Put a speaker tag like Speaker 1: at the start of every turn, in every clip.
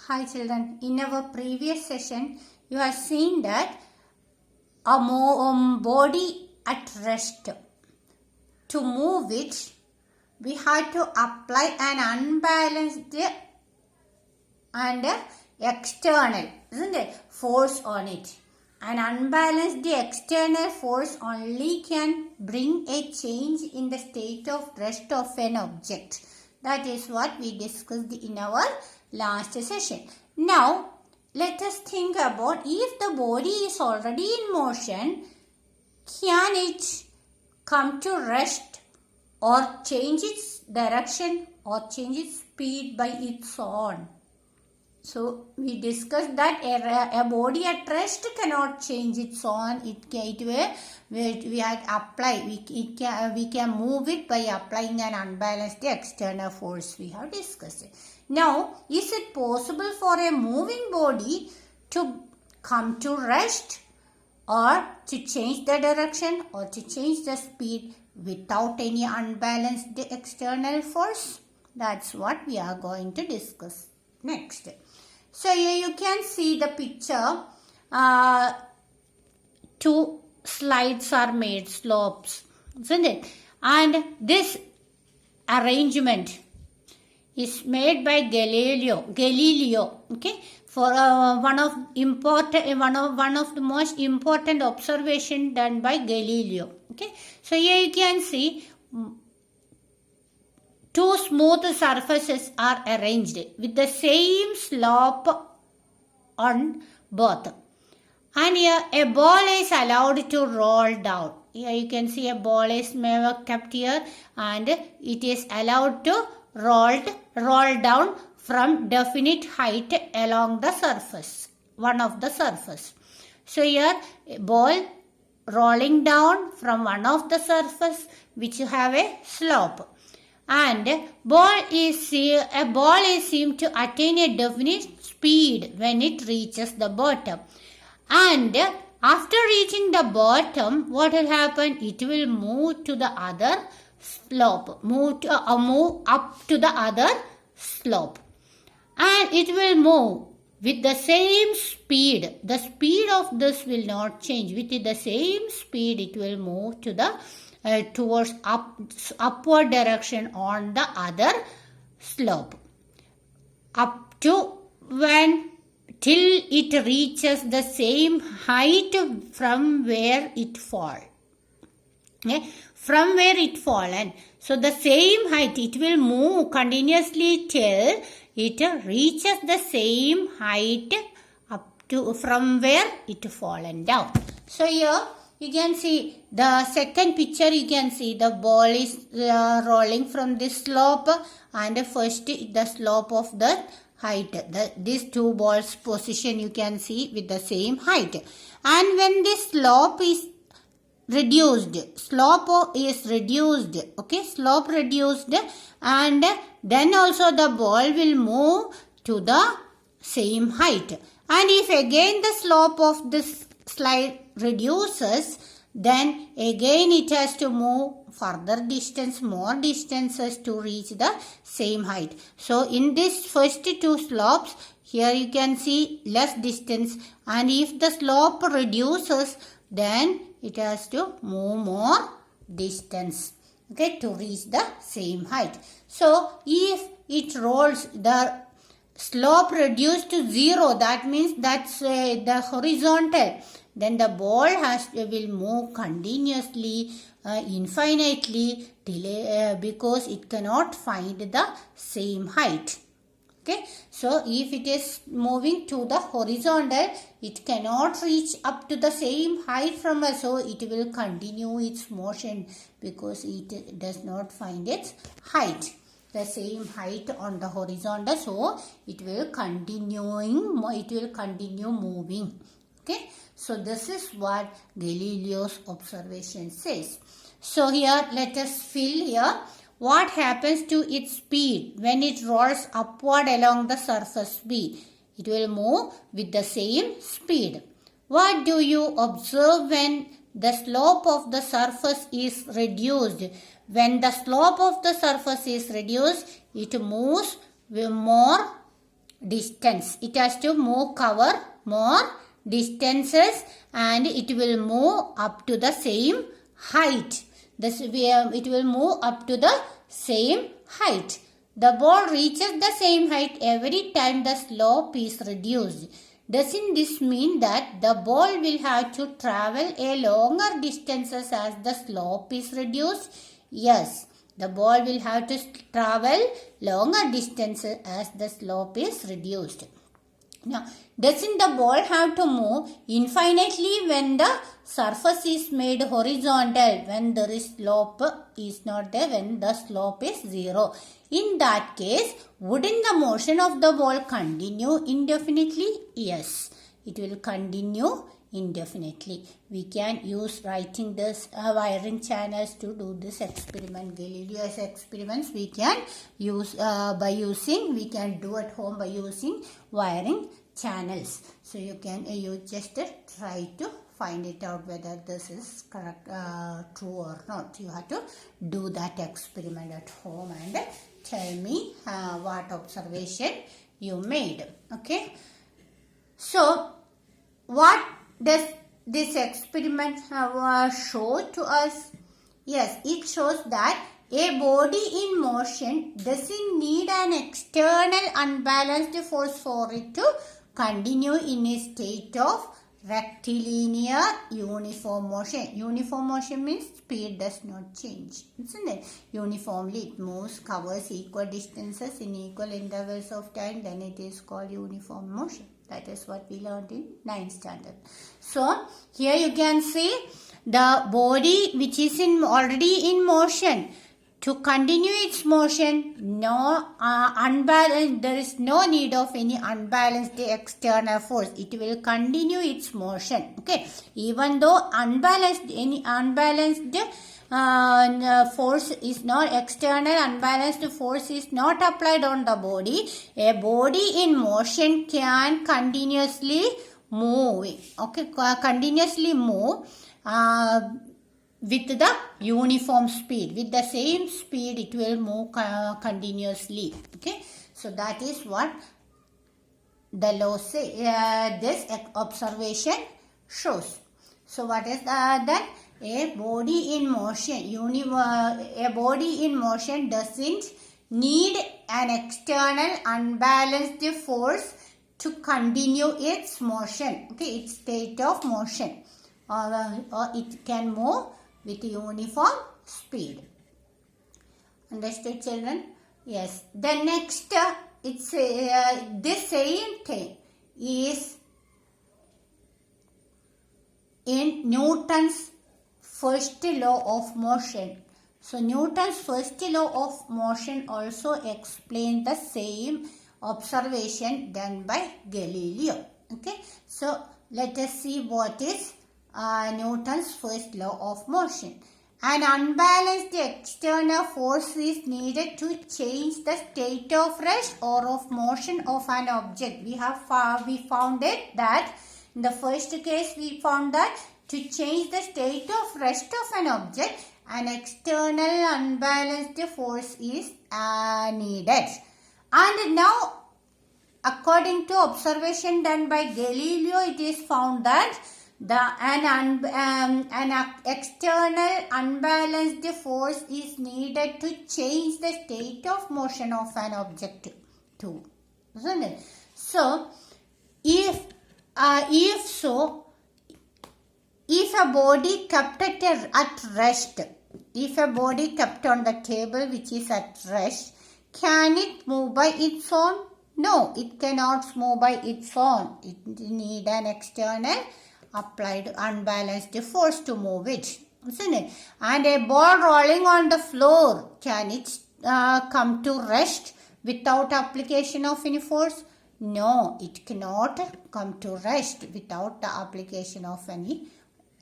Speaker 1: Hi children, in our previous session you have seen that a body at rest. To move it, we had to apply an unbalanced and external, isn't it, force on it. An unbalanced external force only can bring a change in the state of rest of an object. That is what we discussed in our last session. Now, let us think about if the body is already in motion, can it come to rest or change its direction or change its speed by its own? So, we discussed that a body at rest cannot change its own. We had apply. We can move it by applying an unbalanced external force. We have discussed it. Now, is it possible for a moving body to come to rest or to change the direction or to change the speed without any unbalanced external force? That's what we are going to discuss next. So here you can see the picture. Two slides are made, slopes, isn't it? And this arrangement is made by Galileo. Okay, for one of the most important observation done by Galileo. Okay, so here you can see two smooth surfaces are arranged with the same slope on both. And here a ball is allowed to roll down. Here you can see a ball is kept here and it is allowed to roll down from definite height along the surface, one of the surface. So here a ball rolling down from one of the surface which have a slope. And a ball is seen to attain a definite speed when it reaches the bottom. And after reaching the bottom, what will happen? It will move to the other slope, move up to the other slope. And it will move with the same speed. The speed of this will not change. With the same speed, it will move to the towards upward direction on the other slope up to till it reaches the same height from where it fall. Okay? From where it fallen. So the same height, it will move continuously till it reaches the same height up to from where it fallen down. So here you can see the second picture. You can see the ball is rolling from this slope and first the slope of the height. These two balls position you can see with the same height. And when this slope is reduced, okay, slope reduced, and then also the ball will move to the same height. And if again the slope of this slide reduces, then again it has to move further distance, more distances to reach the same height. So in this first two slopes, here you can see less distance, and if the slope reduces, then it has to move more distance, okay, to reach the same height. So if it rolls, the slope reduced to 0, that means that's the horizontal. Then the ball will move continuously, infinitely, because it cannot find the same height. Okay, so if it is moving to the horizontal, it cannot reach up to the same height from us, so it will continue its motion because it does not find its height, the same height on the horizontal, so it will continue moving. Okay, so this is what Galileo's observation says. So here let us fill here. What happens to its speed when it rolls upward along the surface B? It will move with the same speed. What do you observe when the slope of the surface is reduced? When the slope of the surface is reduced, it moves more distance. It has to cover more distances, and it will move up to the same height. It will move up to the same height. The ball reaches the same height every time the slope is reduced. Doesn't this mean that the ball will have to travel a longer distances as the slope is reduced? Yes, the ball will have to travel longer distances as the slope is reduced. Now, doesn't the ball have to move infinitely when the surface is made horizontal, when there is slope is not there, when the slope is 0? In that case, wouldn't the motion of the ball continue indefinitely? Yes, it will continue indefinitely. We can use writing this wiring channels to do this experiment. Galileo's experiments we can use we can do at home by using wiring channels. So you just try to find it out whether this is correct, true or not. You have to do that experiment at home and tell me what observation you made. Okay. So what does this experiment show to us? Yes, it shows that a body in motion doesn't need an external unbalanced force for it to continue in a state of rectilinear uniform motion. Uniform motion means speed does not change, isn't it? Uniformly it moves, covers equal distances in equal intervals of time, then it is called uniform motion. That is what we learned in 9th standard. So here you can see the body which is already in motion. To continue its motion, there is no need of any unbalanced external force. It will continue its motion. Okay, even though any unbalanced force is not external, unbalanced force is not applied on the body. A body in motion can continuously move. Okay, continuously move. With the uniform speed, with the same speed it will move continuously. Okay, so that is what the law say, this observation shows. So what is that? A body in motion, doesn't need an external unbalanced force to continue its motion. Okay, its state of motion, or it can move with uniform speed. Understood, children? Yes. The next, this same thing is in Newton's first law of motion. So Newton's first law of motion also explains the same observation done by Galileo. Okay. So let us see what is Newton's first law of motion. An unbalanced external force is needed to change the state of rest or of motion of an object. We found it that in the first case we found that to change the state of rest of an object, an external unbalanced force is needed. And now, according to observation done by Galileo, it is found that an external unbalanced force is needed to change the state of motion of an object too, isn't it? So if a body kept at rest, if a body kept on the table which is at rest, can it move by its own? No, it cannot move by its own. It needs an external applied unbalanced force to move it, isn't it? And a ball rolling on the floor, can it come to rest without application of any force? No, it cannot come to rest without the application of any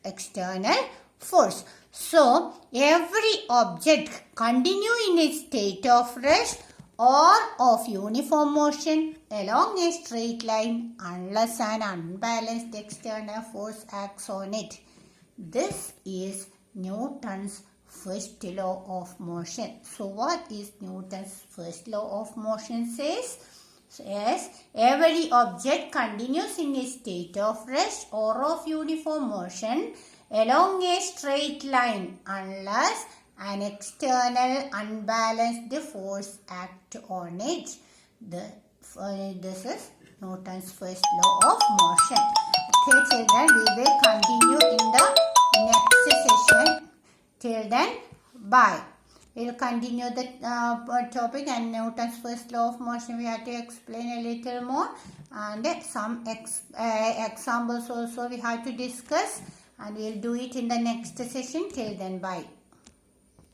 Speaker 1: external force. So every object continue in its state of rest or of uniform motion along a straight line unless an unbalanced external force acts on it. This is Newton's first law of motion. So what is Newton's first law of motion says? So, yes, every object continues in a state of rest or of uniform motion along a straight line unless an external unbalanced force acts on it. This is Newton's first law of motion. Okay, children, we will continue in the next session. Till then, bye. We will continue the topic, and Newton's first law of motion we have to explain a little more, and some examples also we have to discuss, and we will do it in the next session. Till then, bye.